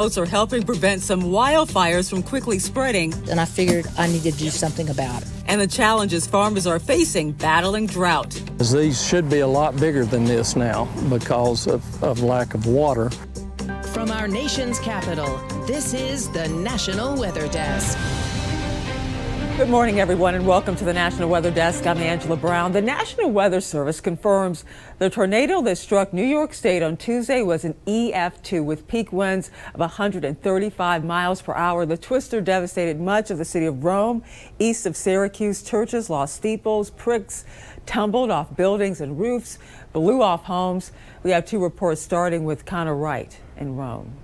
Are helping prevent some wildfires from quickly spreading. And I figured I needed to do something about it. And the challenges farmers are facing battling drought. These should be a lot bigger than this now because of lack of water. From our nation's capital, this is the National Weather Desk. Good morning, everyone, and welcome to the National Weather Desk. I'm Angela Brown. The National Weather Service confirms the tornado that struck New York State on Tuesday was an EF-2 with peak winds of 135 miles per hour. The twister devastated much of the city of Rome. East of Syracuse, churches lost steeples, bricks tumbled off buildings and roofs, blew off homes. We have two reports starting with Connor Wright in Rome.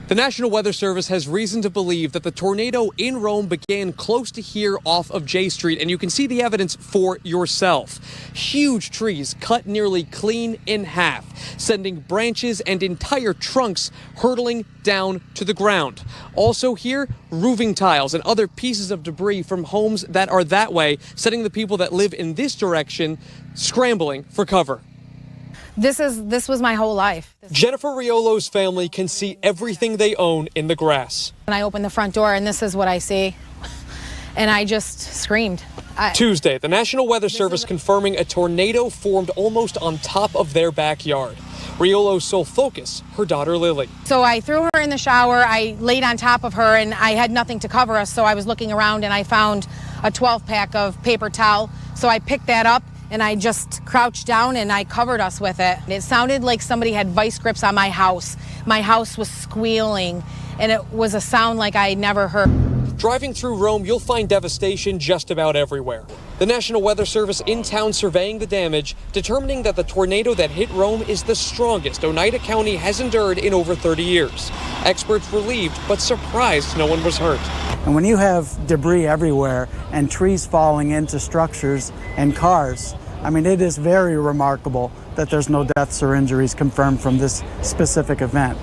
The National Weather Service has reason to believe that the tornado in Rome began close to here off of J Street, and you can see the evidence for yourself. Huge trees cut nearly clean in half, sending branches and entire trunks hurtling down to the ground. Also here, roofing tiles and other pieces of debris from homes that are that way, setting the people that live in this direction scrambling for cover. This was my whole life. Jennifer Riolo's family can see everything they own in the grass. And I opened the front door and this is what I see. And I just screamed. Tuesday, the National Weather Service confirming a tornado formed almost on top of their backyard. Riolo's sole focus, her daughter Lily. So I threw her in the shower, I laid on top of her, and I had nothing to cover us, so I was looking around and I found a 12-pack of paper towel. So I picked that up and I just crouched down and I covered us with it. It sounded like somebody had vice grips on my house. My house was squealing, and it was a sound like I had never heard. Driving through Rome, you'll find devastation just about everywhere. The National Weather Service in town surveying the damage, determining that the tornado that hit Rome is the strongest Oneida County has endured in over 30 years. Experts relieved, but surprised no one was hurt. And when you have debris everywhere and trees falling into structures and cars, I mean, it is very remarkable that there's no deaths or injuries confirmed from this specific event.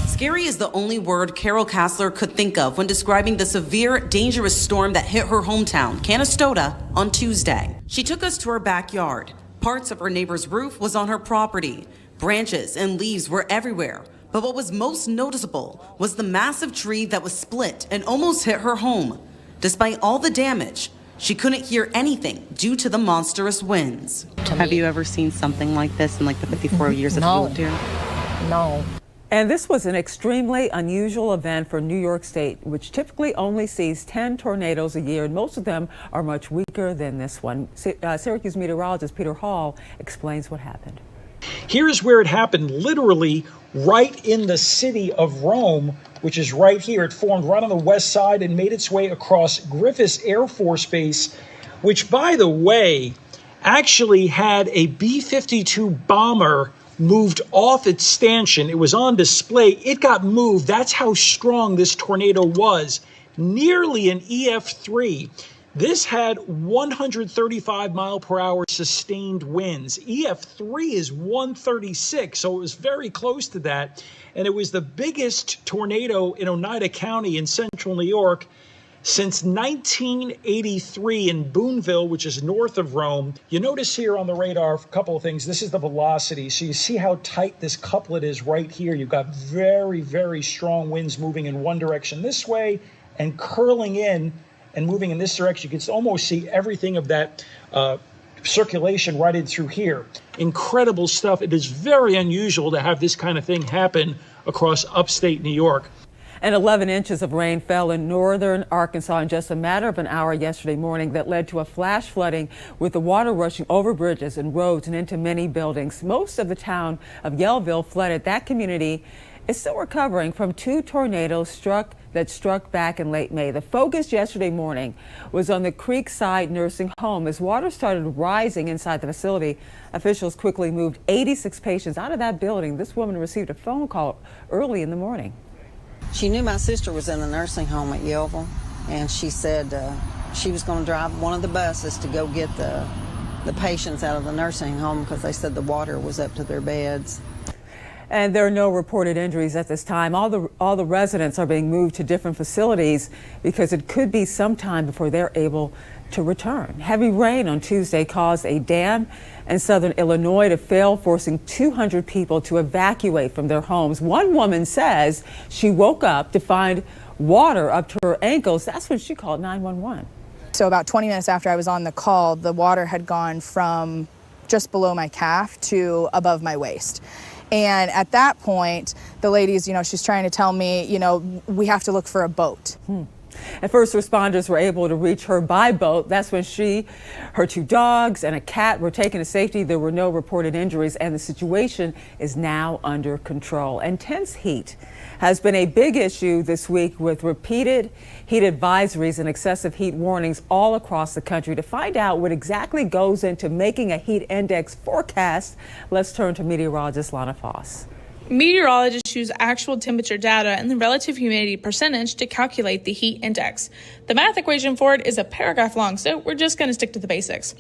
Scary is the only word Carol Kassler could think of when describing the severe, dangerous storm that hit her hometown, Canastota, on Tuesday. She took us to her backyard. Parts of her neighbor's roof was on her property. Branches and leaves were everywhere. But what was most noticeable was the massive tree that was split and almost hit her home. Despite all the damage, she couldn't hear anything due to the monstrous winds. Have you ever seen something like this in like the 54 years that you lived here? No. And this was an extremely unusual event for New York State, which typically only sees 10 tornadoes a year, and most of them are much weaker than this one. Syracuse meteorologist Peter Hall explains what happened. Here's where it happened, literally right in the city of Rome, which is right here. It formed right on the west side and made its way across Griffiths Air Force Base, which, by the way, actually had a B-52 bomber moved off its stanchion. It was on display. It got moved. That's how strong this tornado was. Nearly an EF-3. This had 135 mile per hour sustained winds. EF-3 is 136, so it was very close to that. And it was the biggest tornado in Oneida County in central New York since 1983 in Boonville, which is north of Rome. You notice here on the radar a couple of things. This is the velocity. So you see how tight this couplet is right here. You've got very, very strong winds moving in one direction this way and curling in and moving in this direction. You can almost see everything of that circulation right in through here. Incredible stuff. It is very unusual to have this kind of thing happen across upstate New York. And 11 inches of rain fell in northern Arkansas in just a matter of an hour yesterday morning that led to a flash flooding with the water rushing over bridges and roads and into many buildings. Most of the town of Yellville flooded. That community is still recovering from two tornadoes that struck back in late May. The focus yesterday morning was on the Creekside nursing home. As water started rising inside the facility, officials quickly moved 86 patients out of that building. This woman received a phone call early in the morning. She knew my sister was in a nursing home at Yellville, and she said she was going to drive one of the buses to go get the patients out of the nursing home because they said the water was up to their beds. And there are no reported injuries at this time. All the residents are being moved to different facilities because it could be some time before they're able to return. Heavy rain on Tuesday caused a dam in southern Illinois to fail, forcing 200 people to evacuate from their homes. One woman says she woke up to find water up to her ankles. That's when she called 911. So about 20 minutes after I was on the call, the water had gone from just below my calf to above my waist. And at that point, the ladies, she's trying to tell me, we have to look for a boat. And first responders were able to reach her by boat. That's when she, her 2 dogs, and a cat were taken to safety. There were no reported injuries, and the situation is now under control. Intense heat has been a big issue this week, with repeated heat advisories and excessive heat warnings all across the country. To find out what exactly goes into making a heat index forecast, let's turn to meteorologist Lana Foss. Meteorologists use actual temperature data and the relative humidity percentage to calculate the heat index. The math equation for it is a paragraph long, so we're just going to stick to the basics.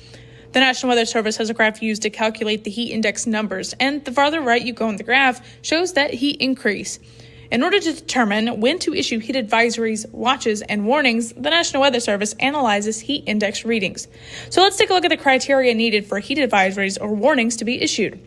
The National Weather Service has a graph used to calculate the heat index numbers, and the farther right you go in the graph shows that heat increase. In order to determine when to issue heat advisories, watches, and warnings, the National Weather Service analyzes heat index readings. So let's take a look at the criteria needed for heat advisories or warnings to be issued.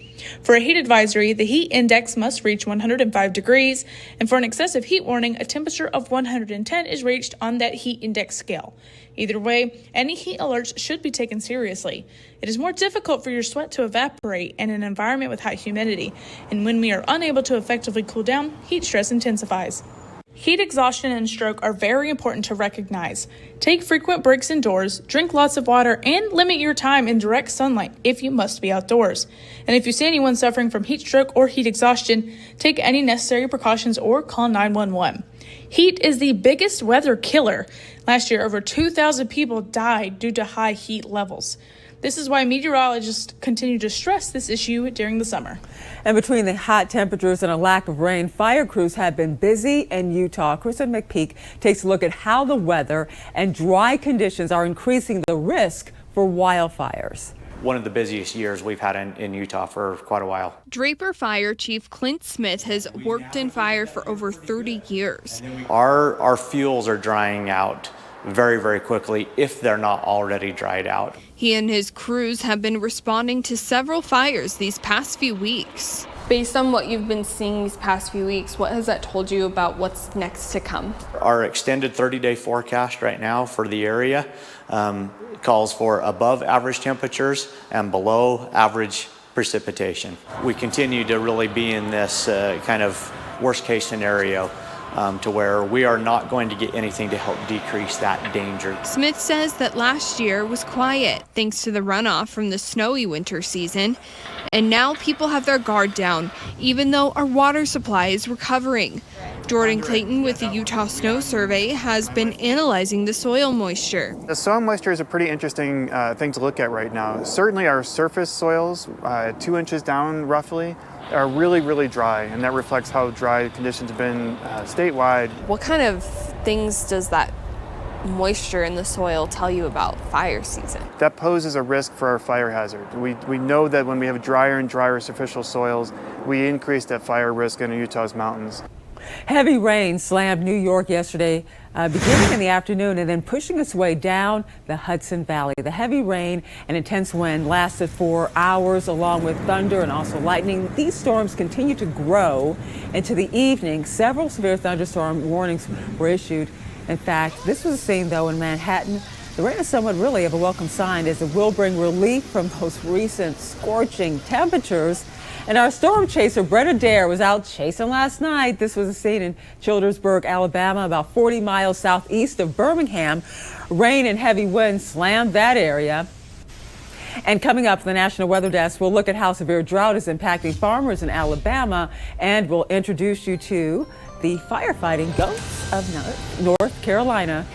For a heat advisory, the heat index must reach 105 degrees, and for an excessive heat warning, a temperature of 110 is reached on that heat index scale. Either way, any heat alerts should be taken seriously. It is more difficult for your sweat to evaporate in an environment with high humidity, and when we are unable to effectively cool down, heat stress intensifies. Heat exhaustion and stroke are very important to recognize. Take frequent breaks indoors, drink lots of water, and limit your time in direct sunlight if you must be outdoors. And if you see anyone suffering from heat stroke or heat exhaustion, take any necessary precautions or call 911. Heat is the biggest weather killer. Last year, over 2,000 people died due to high heat levels. This is why meteorologists continue to stress this issue during the summer. And between the hot temperatures and a lack of rain, fire crews have been busy in Utah. Kristen McPeak takes a look at how the weather and dry conditions are increasing the risk for wildfires. One of the busiest years we've had in Utah for quite a while. Draper Fire Chief Clint Smith has worked in fire for over 30 years. Our fuels are drying out very, very quickly if they're not already dried out. He and his crews have been responding to several fires these past few weeks. Based on what you've been seeing these past few weeks, what has that told you about what's next to come? Our extended 30-day forecast right now for the area calls for above average temperatures and below average precipitation. We continue to really be in this kind of worst case scenario to where we are not going to get anything to help decrease that danger. Smith says that last year was quiet thanks to the runoff from the snowy winter season. And now people have their guard down, even though our water supply is recovering. Jordan Clayton with the Utah Snow Survey has been analyzing the soil moisture. The soil moisture is a pretty interesting thing to look at right now. Certainly our surface soils, 2 inches down roughly, are really, really dry, and that reflects how dry conditions have been statewide. What kind of things does that moisture in the soil tell you about fire season? That poses a risk for our fire hazard. We know that when we have drier and drier superficial soils, we increase that fire risk in Utah's mountains. Heavy rain slammed New York yesterday, beginning in the afternoon and then pushing its way down the Hudson Valley. The heavy rain and intense wind lasted for hours, along with thunder and also lightning. These storms continue to grow into the evening. Several severe thunderstorm warnings were issued. In fact, this was a scene, though, in Manhattan. The rain is somewhat really of a welcome sign, as it will bring relief from those recent scorching temperatures. And our storm chaser, Brett Adair, was out chasing last night. This was a scene in Childersburg, Alabama, about 40 miles southeast of Birmingham. Rain and heavy winds slammed that area. And coming up, the National Weather Desk will look at how severe drought is impacting farmers in Alabama, and we'll introduce you to the firefighting ghosts of North Carolina.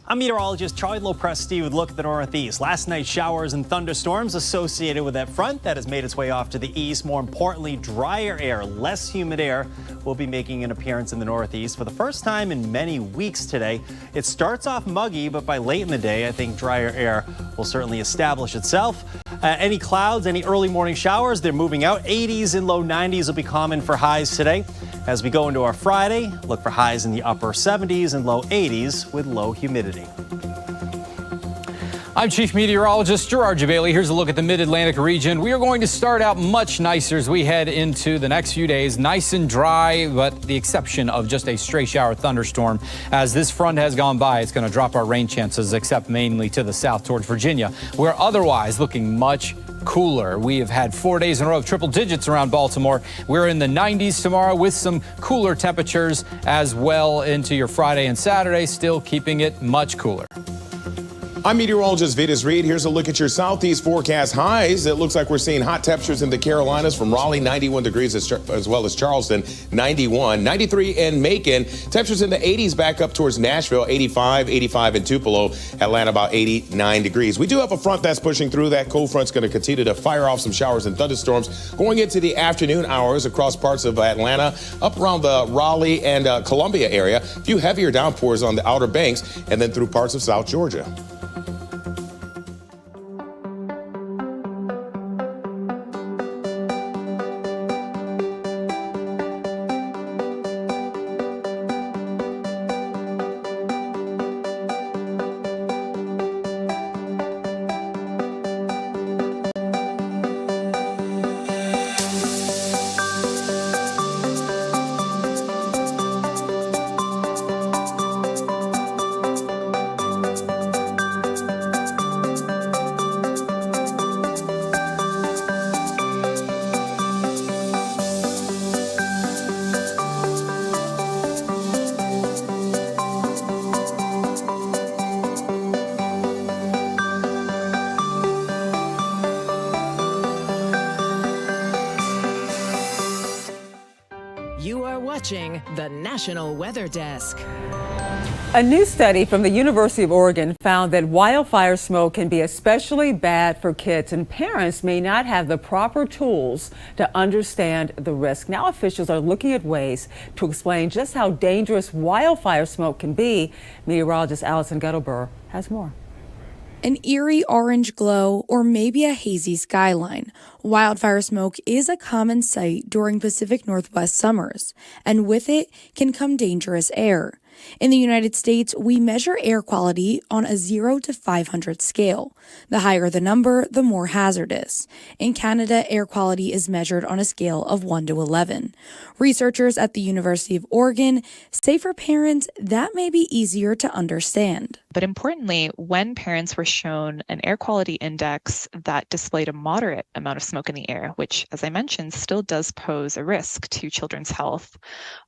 I'm meteorologist Charlie Lopresti with a look at the Northeast. Last night, showers and thunderstorms associated with that front that has made its way off to the east. More importantly, drier air, less humid air will be making an appearance in the Northeast for the first time in many weeks today. It starts off muggy, but by late in the day, I think drier air will certainly establish itself. Any clouds, any early morning showers, they're moving out. 80s and low 90s will be common for highs today. As we go into our Friday, look for highs in the upper 70s and low 80s with low humidity. I'm Chief Meteorologist Gerard Jabali. Here's a look at the Mid-Atlantic region. We are going to start out much nicer as we head into the next few days. Nice and dry, but the exception of just a stray shower thunderstorm. As this front has gone by, it's going to drop our rain chances, except mainly to the south towards Virginia. We're otherwise looking much cooler. We have had 4 days in a row of triple digits around Baltimore. We're in the 90s tomorrow with some cooler temperatures as well into your Friday and Saturday, still keeping it much cooler. I'm meteorologist Vitas Reed. Here's a look at your southeast forecast highs. It looks like we're seeing hot temperatures in the Carolinas from Raleigh, 91 degrees, as well as Charleston, 91. 93 in Macon. Temperatures in the 80s back up towards Nashville, 85 in Tupelo. Atlanta, about 89 degrees. We do have a front that's pushing through. That cold front's going to continue to fire off some showers and thunderstorms going into the afternoon hours across parts of Atlanta, up around the Raleigh and Columbia area. A few heavier downpours on the Outer Banks and then through parts of South Georgia. You are watching the National Weather Desk. A new study from the University of Oregon found that wildfire smoke can be especially bad for kids, and parents may not have the proper tools to understand the risk. Now officials are looking at ways to explain just how dangerous wildfire smoke can be. Meteorologist Allison Guttleburr has more. An eerie orange glow or maybe a hazy skyline. Wildfire smoke is a common sight during Pacific Northwest summers, and with it can come dangerous air. In the United States, we measure air quality on a 0 to 500 scale. The higher the number, the more hazardous. In Canada, air quality is measured on a scale of 1 to 11. Researchers at the University of Oregon say for parents, that may be easier to understand. But importantly, when parents were shown an air quality index that displayed a moderate amount of smoke in the air, which, as I mentioned, still does pose a risk to children's health,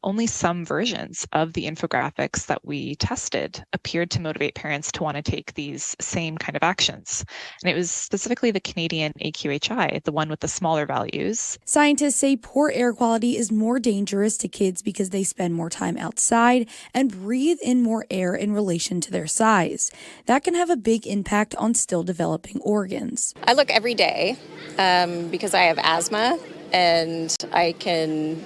only some versions of the infographics that we tested appeared to motivate parents to want to take these same kind of actions. And it was specifically the Canadian AQHI, the one with the smaller values. Scientists say poor air quality is more dangerous to kids because they spend more time outside and breathe in more air in relation to their size. That can have a big impact on still developing organs. I look every day because I have asthma, and I can,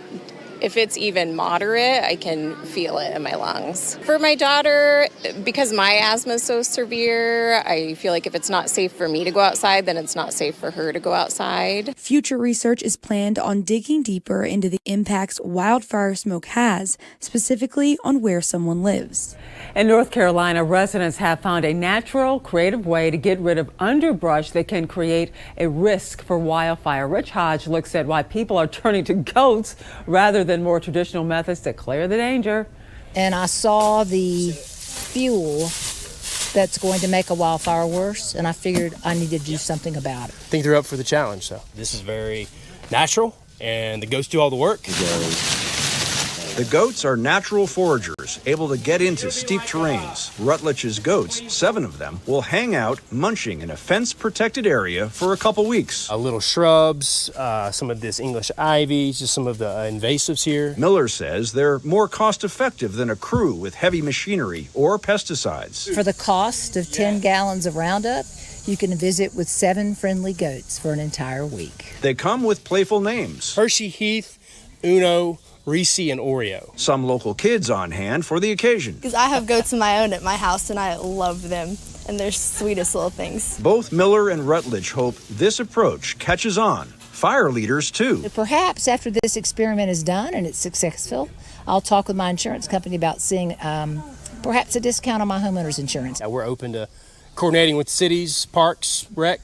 if it's even moderate, I can feel it in my lungs. For my daughter, because my asthma is so severe, I feel like if it's not safe for me to go outside, then it's not safe for her to go outside. Future research is planned on digging deeper into the impacts wildfire smoke has, specifically on where someone lives. In North Carolina, residents have found a natural, creative way to get rid of underbrush that can create a risk for wildfire. Rich Hodge looks at why people are turning to goats rather than more traditional methods to clear the danger. And I saw the fuel that's going to make a wildfire worse, and I figured I needed to do something about it. I think they're up for the challenge, so. This is very natural, and the goats do all the work. The goats are natural foragers, able to get into steep terrains. Rutledge's goats, 7 of them, will hang out munching in a fence-protected area for a couple weeks. Little shrubs, some of this English ivy, just some of the invasives here. Miller says they're more cost-effective than a crew with heavy machinery or pesticides. For the cost of 10 gallons of Roundup, you can visit with 7 friendly goats for an entire week. They come with playful names. Hershey, Heath, Uno, Reese, and Oreo. Some local kids on hand for the occasion. Because I have goats of my own at my house and I love them. And they're sweetest little things. Both Miller and Rutledge hope this approach catches on. Fire leaders, too. Perhaps after this experiment is done and it's successful, I'll talk with my insurance company about seeing perhaps a discount on my homeowner's insurance. We're open to coordinating with cities, parks, rec,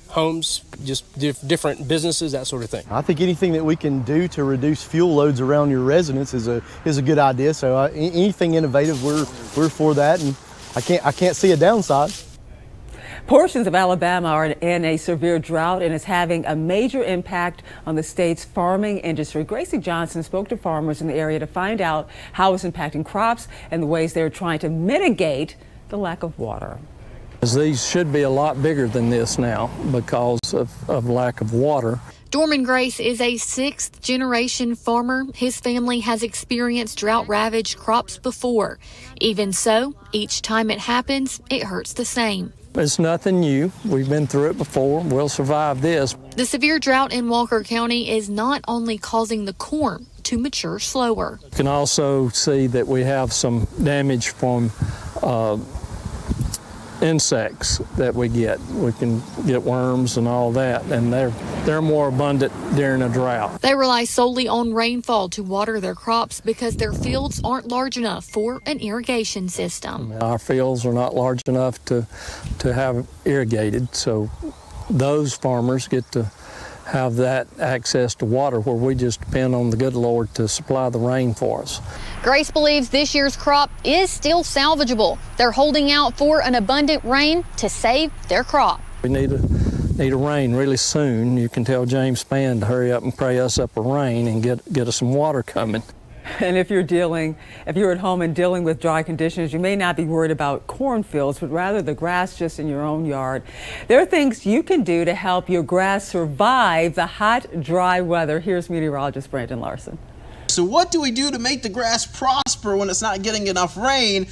homes, just different businesses, that sort of thing. I think anything that we can do to reduce fuel loads around your residence is a good idea. So anything innovative, we're for that, and I can't see a downside. Portions of Alabama are in a severe drought and is having a major impact on the state's farming industry. Gracie Johnson spoke to farmers in the area to find out how it's impacting crops and the ways they're trying to mitigate the lack of water. These should be a lot bigger than this now because of lack of water. Dorman Grace is a 6th-generation farmer. His family has experienced drought-ravaged crops before. Even so, each time it happens, it hurts the same. It's nothing new. We've been through it before. We'll survive this. The severe drought in Walker County is not only causing the corn to mature slower. You can also see that we have some damage from insects that we get. We can get worms and all that, and they're more abundant during a drought. They rely solely on rainfall to water their crops because their fields aren't large enough for an irrigation system. Our fields are not large enough to have irrigated, so those farmers get to have that access to water where we just depend on the good Lord to supply the rain for us. Grace believes this year's crop is still salvageable. They're holding out for an abundant rain to save their crop. We need a rain really soon. You can tell James Spann to hurry up and pray us up a rain and get us some water coming. And if you're at home and dealing with dry conditions, you may not be worried about cornfields, but rather the grass just in your own yard. There are things you can do to help your grass survive the hot, dry weather. Here's meteorologist Brandon Larson. So what do we do to make the grass prosper when it's not getting enough rain?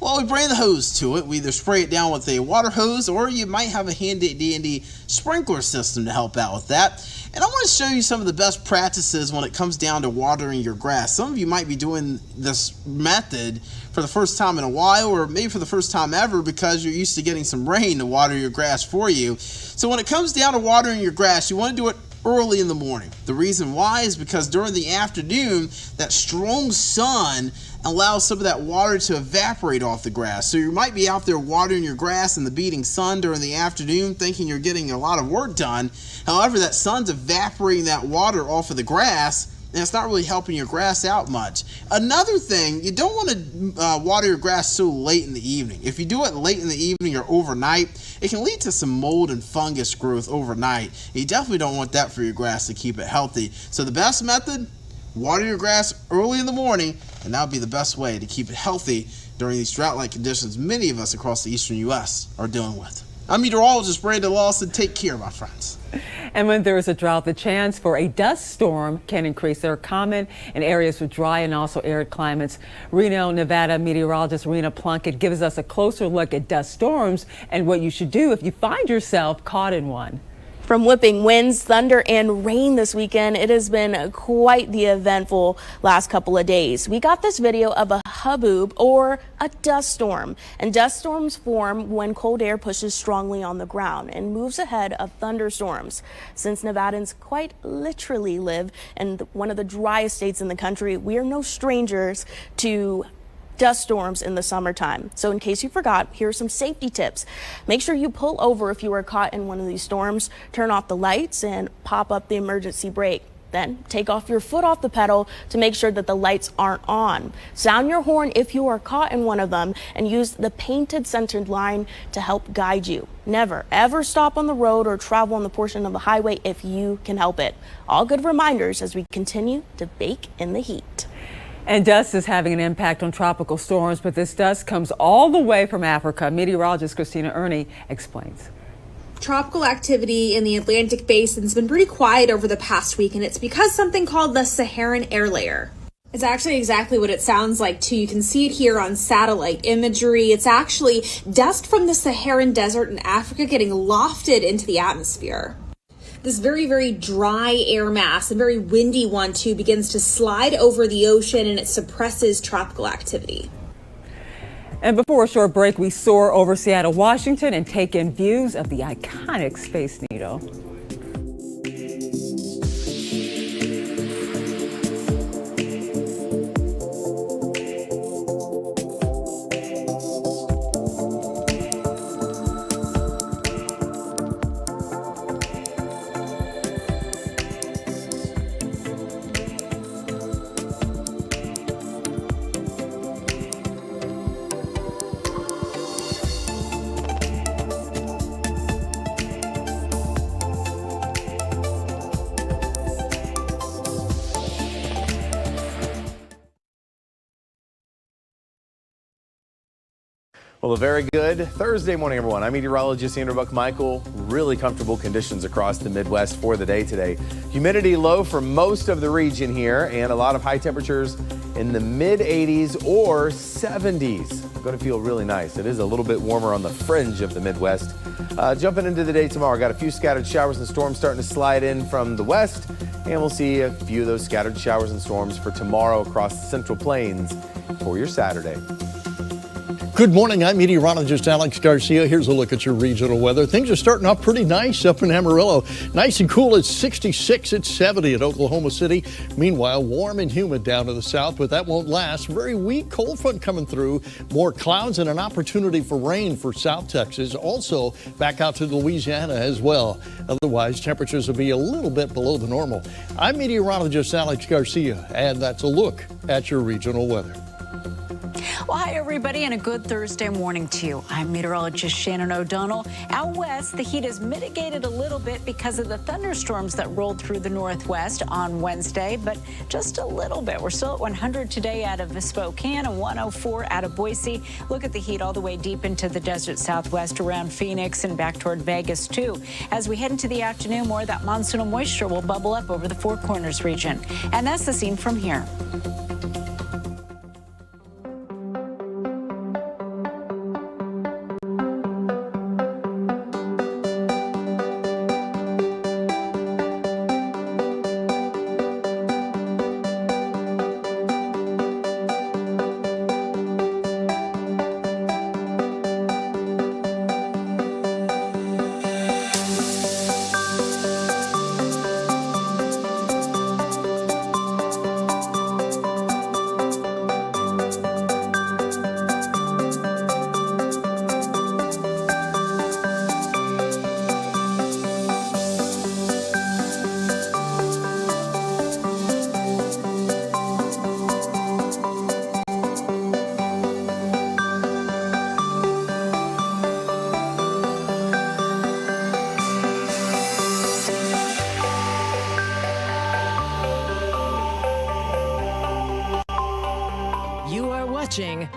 Well, we bring the hose to it. We either spray it down with a water hose, or you might have a handy dandy sprinkler system to help out with that. And I want to show you some of the best practices when it comes down to watering your grass. Some of you might be doing this method for the first time in a while, or maybe for the first time ever because you're used to getting some rain to water your grass for you. So when it comes down to watering your grass, you want to do it early in the morning. The reason why is because during the afternoon, that strong sun allows some of that water to evaporate off the grass. So you might be out there watering your grass in the beating sun during the afternoon thinking you're getting a lot of work done. However, that sun's evaporating that water off of the grass, and it's not really helping your grass out much. Another thing, you don't want to water your grass so late in the evening. If you do it late in the evening or overnight, it can lead to some mold and fungus growth overnight. You definitely don't want that for your grass to keep it healthy. So the best method, water your grass early in the morning, and that would be the best way to keep it healthy during these drought-like conditions many of us across the eastern U.S. are dealing with. I'm meteorologist Brandon Lawson. Take care, my friends. And when there is a drought, the chance for a dust storm can increase. They're common in areas with dry and also arid climates. Reno, Nevada meteorologist Rena Plunkett gives us a closer look at dust storms and what you should do if you find yourself caught in one. From whipping winds, thunder, and rain this weekend, it has been quite the eventful last couple of days. We got this video of a hubbub or a dust storm. And dust storms form when cold air pushes strongly on the ground and moves ahead of thunderstorms. Since Nevadans quite literally live in one of the driest states in the country, we are no strangers to dust storms in the summertime. So in case you forgot, here are some safety tips. Make sure you pull over if you are caught in one of these storms, turn off the lights and pop up the emergency brake. Then take off your foot off the pedal to make sure that the lights aren't on. Sound your horn if you are caught in one of them and use the painted centered line to help guide you. Never, ever stop on the road or travel on the portion of the highway if you can help it. All good reminders as we continue to bake in the heat. And dust is having an impact on tropical storms, but this dust comes all the way from Africa. Meteorologist Christina Ernie explains. Tropical activity in the Atlantic basin has been pretty quiet over the past week, and it's because something called the Saharan air layer. It's actually exactly what it sounds like, too. You can see it here on satellite imagery. It's actually dust from the Saharan desert in Africa getting lofted into the atmosphere. This very, very dry air mass, and very windy one, too, begins to slide over the ocean, and it suppresses tropical activity. And before a short break, we soar over Seattle, Washington, and take in views of the iconic Space Needle. Well, a very good Thursday morning, everyone. I'm meteorologist Andrew Buck-Michael. Really comfortable conditions across the Midwest for the day today. Humidity low for most of the region here, and a lot of high temperatures in the mid-80s or 70s. Going to feel really nice. It is a little bit warmer on the fringe of the Midwest. Jumping into the day tomorrow, got a few scattered showers and storms starting to slide in from the west, and we'll see a few of those scattered showers and storms for tomorrow across the Central Plains for your Saturday. Good morning, I'm meteorologist Alex Garcia. Here's a look at your regional weather. Things are starting off pretty nice up in Amarillo. Nice and cool at 66, it's 70 at Oklahoma City. Meanwhile, warm and humid down to the south, but that won't last. Very weak cold front coming through. More clouds and an opportunity for rain for South Texas. Also back out to Louisiana as well. Otherwise, temperatures will be a little bit below the normal. I'm meteorologist Alex Garcia, and that's a look at your regional weather. Well, hi, everybody, and a good Thursday morning to you. I'm meteorologist Shannon O'Donnell. Out west, the heat is mitigated a little bit because of the thunderstorms that rolled through the northwest on Wednesday, but just a little bit. We're still at 100 today out of Spokane and 104 out of Boise. Look at the heat all the way deep into the desert southwest around Phoenix and back toward Vegas, too. As we head into the afternoon, more of that monsoonal moisture will bubble up over the Four Corners region. And that's the scene from here.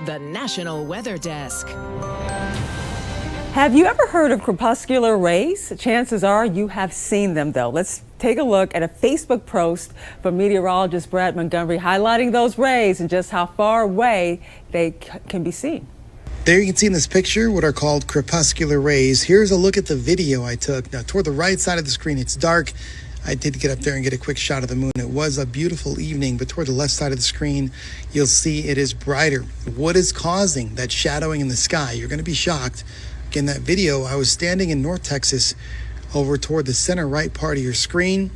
The National Weather Desk. Have you ever heard of crepuscular rays? Chances are you have seen them, though. Let's take a look at a Facebook post from meteorologist Brad Montgomery highlighting those rays and just how far away they can be seen. There you can see in this picture what are called crepuscular rays. Here's a look at the video I took. Now, toward the right side of the screen, it's dark. I did get up there and get a quick shot of the moon. It was a beautiful evening, but toward the left side of the screen, you'll see it is brighter. What is causing that shadowing in the sky? You're going to be shocked. In that video, I was standing in North Texas over toward the center right part of your screen.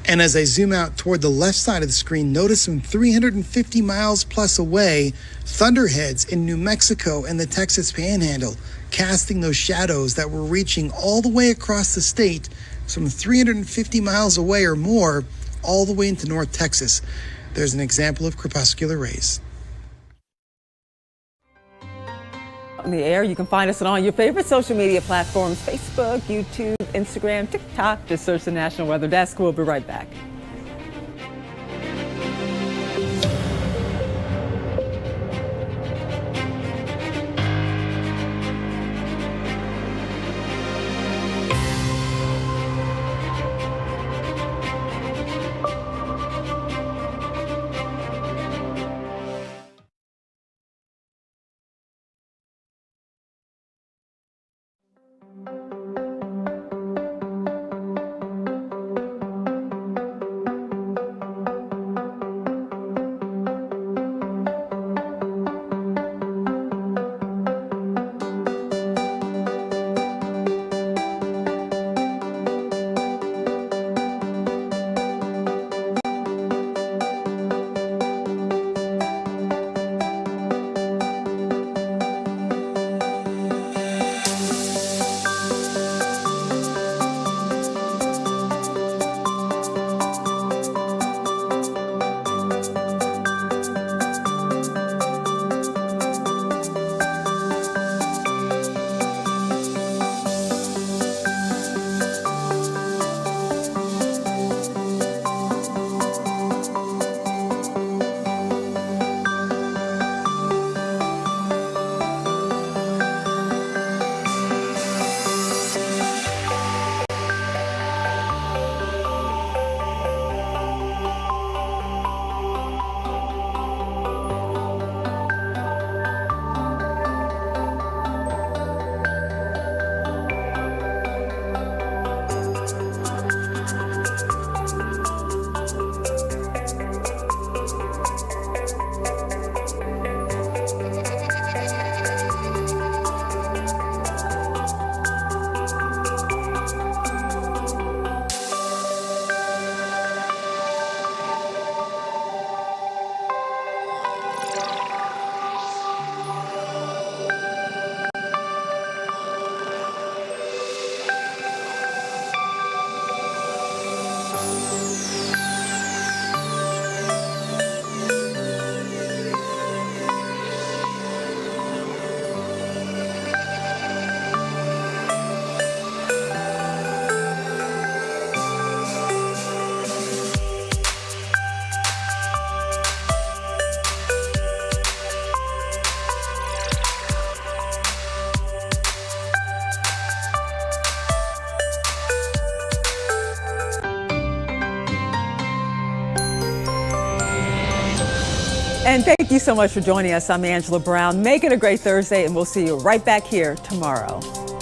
And as I zoom out toward the left side of the screen, notice some 350 miles plus away, thunderheads in New Mexico and the Texas Panhandle, casting those shadows that were reaching all the way across the state, some 350 miles away or more, all the way into North Texas. There's an example of crepuscular rays. In the air, you can find us on all your favorite social media platforms: Facebook, YouTube, Instagram, TikTok. Just search the National Weather Desk. We'll be right back. And thank you so much for joining us. I'm Angela Brown. Make it a great Thursday, and we'll see you right back here tomorrow.